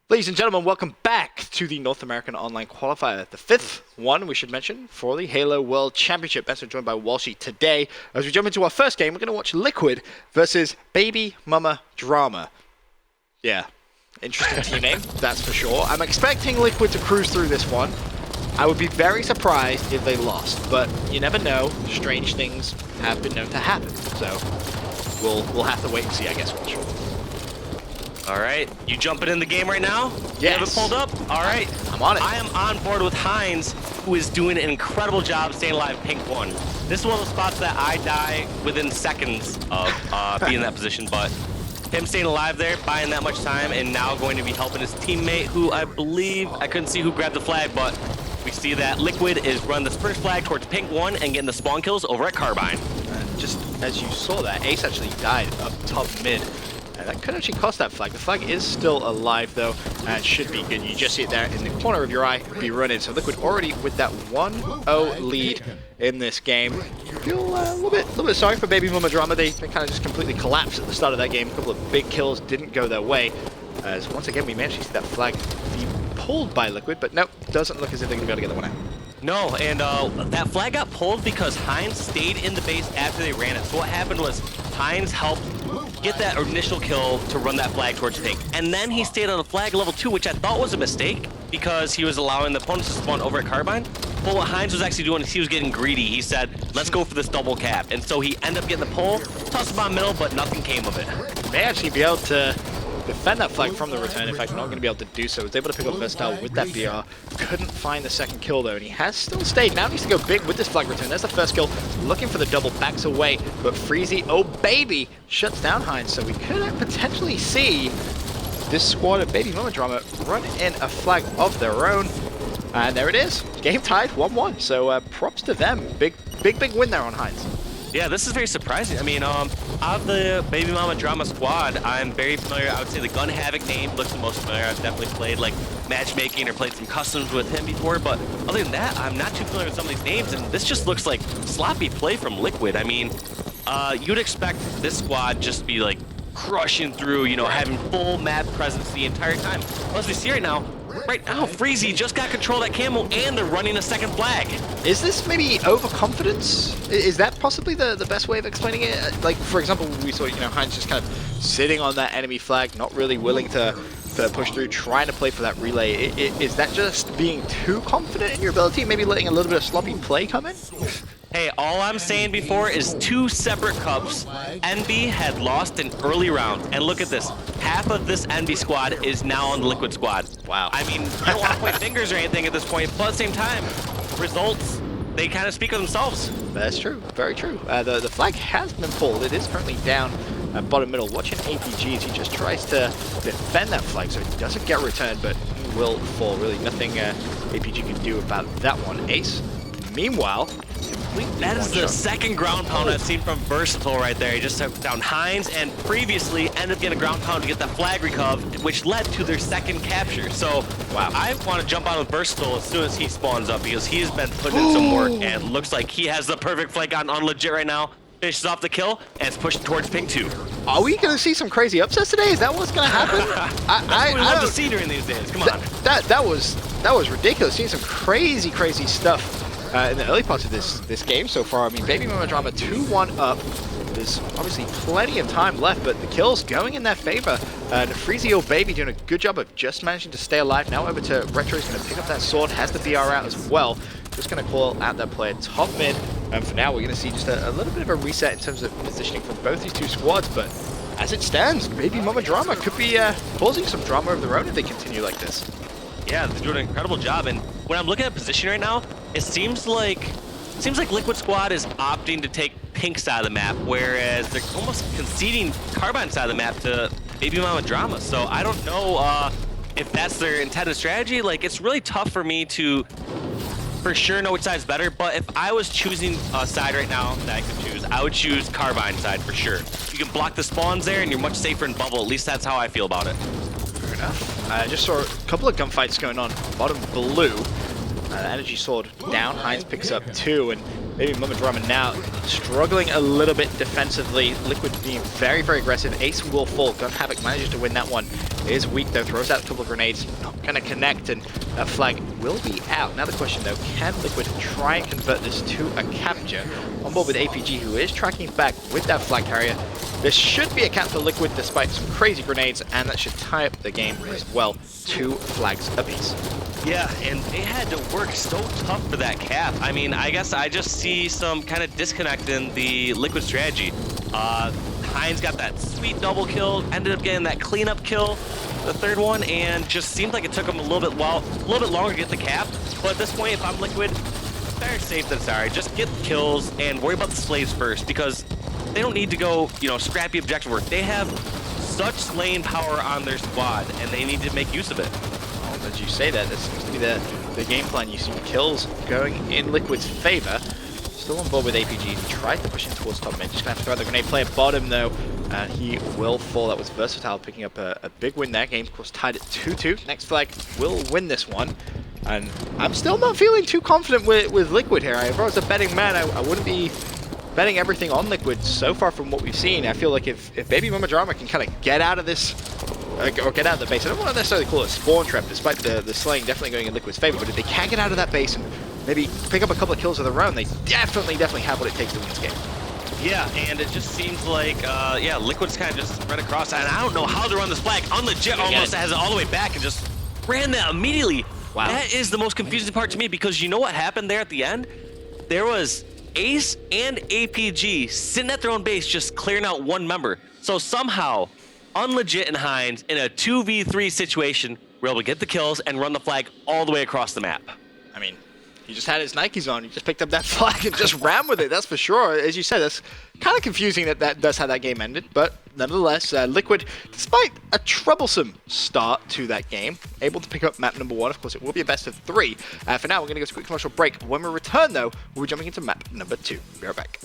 Ladies and gentlemen, welcome back to the North American Online Qualifier, the fifth one, we should mention, for the Halo World Championship. Best joined by Walshy today. As we jump into our first game, we're going to watch Liquid versus Baby Mama Drama. Yeah, interesting team name, that's for sure. I'm expecting Liquid to cruise through this one. I would be very surprised if they lost, but you never know. Strange things have been known to happen, so we'll have to wait and see, I guess, Walsh. All right, you jumping in the game right now? Yes. You have it pulled up? All right. I'm on it. I am on board with Heinz, who is doing an incredible job staying alive Pink 1. This is one of those spots that I die within seconds of being in that position, but him staying alive there, buying that much time, and now going to be helping his teammate, who I believe, I couldn't see who grabbed the flag, but we see that Liquid is running this first flag towards Pink 1 and getting the spawn kills over at Carbine. Just as you saw that, Ace actually died up top mid. That could actually cost that flag. The flag is still alive though, and should be good. You just see it there in the corner of your eye, be running. So Liquid already with that 1-0 lead in this game. Feel a little bit sorry for Baby Mama Drama. They kind of just completely collapsed at the start of that game. A couple of big kills didn't go their way. As once again we managed to see that flag be pulled by Liquid, but nope, doesn't look as if they're gonna be able to get the one out. No, and that flag got pulled because Heinz stayed in the base after they ran it. So what happened was Heinz helped get that initial kill to run that flag towards Pink. And then he stayed on the flag level 2, which I thought was a mistake because he was allowing the opponents to spawn over at Carbine. But what Heinz was actually doing is he was getting greedy. He said, let's go for this double cap. And so he ended up getting the pull, tossed him on middle, but nothing came of it. May actually be able to defend that flag from the return. In fact, not going to be able to do so. Was able to pick up Versatile with that BR. Couldn't find the second kill though, and he has still stayed. Now needs to go big with this flag return. There's the first kill. Looking for the double, backs away, but Freezy, oh baby, shuts down Heinz. So we could potentially see this squad of Baby Mama Drama run in a flag of their own. And there it is. Game tied, 1-1. So props to them. Big win there on Heinz. Yeah, this is very surprising. I mean, out of the Baby Mama Drama squad, I'm very familiar. I would say the Gun Havoc name looks the most familiar. I've definitely played like matchmaking or played some customs with him before, but other than that, I'm not too familiar with some of these names, and this just looks like sloppy play from Liquid. I mean, you'd expect this squad just to be like crushing through, you know, having full map presence the entire time. Well, as we see right now, Freezy just got control of that camo, and they're running a second flag. Is this maybe overconfidence? Is that possibly the best way of explaining it? Like, for example, we saw, you know, Heinz just kind of sitting on that enemy flag, not really willing to push through, trying to play for that relay. Is that just being too confident in your ability? Maybe letting a little bit of sloppy play come in? Hey, all I'm saying before is 2 separate cups. NB had lost an early round, and look at this. Half of this NB squad is now on the Liquid squad. Wow. I mean, I don't want to point fingers or anything at this point, but at the same time, results, they kind of speak for themselves. That's true, very true. The flag has been pulled. It is currently down at bottom middle. Watching APG as he just tries to defend that flag, so he doesn't get returned, but he will fall. Really nothing APG can do about that one. Ace, meanwhile, that is the second ground pound I've seen from Versatile right there. He just took down Heinz and previously ended up getting a ground pound to get that flag recovered, which led to their second capture. So wow, I want to jump on with Versatile as soon as he spawns up because he's been putting in some work and looks like he has the perfect flank on legit right now. Finishes off the kill and is pushing towards Pink 2. Are we going to see some crazy upsets today? Is that what's going to happen? I love to see during these days. Come on. That was ridiculous. Seeing some crazy stuff in the early parts of this game so far. I mean, Baby Mama Drama 2-1 up. There's obviously plenty of time left, but the kills going in their favor. And Freezy or Baby doing a good job of just managing to stay alive. Now over to Retro. He's going to pick up that sword, has the BR out as well. Just going to call out that player top mid. And for now, we're going to see just a little bit of a reset in terms of positioning from both these two squads. But as it stands, Baby Mama Drama could be causing some drama of their own if they continue like this. Yeah, they're doing an incredible job. And when I'm looking at position right now, it seems like Liquid Squad is opting to take Pink side of the map, whereas they're almost conceding Carbine side of the map to Baby Mama Drama. So I don't know if that's their intended strategy. Like, it's really tough for me to for sure know which side's better, but if I was choosing a side right now that I could choose, I would choose Carbine side for sure. You can block the spawns there and you're much safer in bubble. At least that's how I feel about it. Fair enough. I just saw a couple of gunfights going on bottom blue. Energy Sword down, Heinz picks up 2, and maybe Mama Drama now struggling a little bit defensively. Liquid being very, very aggressive. Ace will fall. Gun Havoc manages to win that one. It is weak though, throws out a couple of grenades, not going to connect, and that flag will be out. Now the question though, can Liquid try and convert this to a capture? On board with APG, who is tracking back with that flag carrier. This should be a cap for Liquid despite some crazy grenades, and that should tie up the game as well. 2 flags apiece. Yeah, and they had to work so tough for that cap. I mean, I guess I just see some kind of disconnect in the Liquid strategy. Heinz got that sweet double kill, ended up getting that cleanup kill, the third one, and just seemed like it took him a little bit longer to get the cap. But at this point, if I'm Liquid, better safe than sorry. Just get the kills and worry about the slaves first, because they don't need to go, you know, scrappy objective work. They have such lane power on their squad, and they need to make use of it. Well, as you say that seems to be the game plan. You see kills going in Liquid's favor. Still on board with APG. He tried to push him towards top mid. Just gonna have to throw out the grenade. Player bottom though, and he will fall. That was Versatile picking up a big win there. Game of course tied at 2-2. Next flag will win this one. And I'm still not feeling too confident with Liquid here. If I was a betting man, I wouldn't be betting everything on Liquid so far from what we've seen. I feel like if Baby Mama Drama can kind of get out of this, or get out of the base, I don't want to necessarily call it a spawn trap, despite the slaying definitely going in Liquid's favor, but if they can get out of that base and maybe pick up a couple of kills of their own, they definitely have what it takes to win this game. Yeah, and it just seems like, yeah, Liquid's kind of just spread across, and I don't know how to run this flag. Unlegit almost has it all the way back and just ran that immediately. Wow. That is the most confusing part to me, because you know what happened there at the end? There was Ace and APG sitting at their own base just clearing out one member. So somehow, Unlegit and Heinz in a 2v3 situation were able to get the kills and run the flag all the way across the map. I mean, he just had his Nikes on. He just picked up that flag and just ran with it. That's for sure. As you said, that's kind of confusing that's how that game ended. But nonetheless, Liquid, despite a troublesome start to that game, able to pick up map number 1. Of course, it will be a best of 3. For now, we're going to go to a quick commercial break. When we return, though, we'll be jumping into map number 2. Be right back.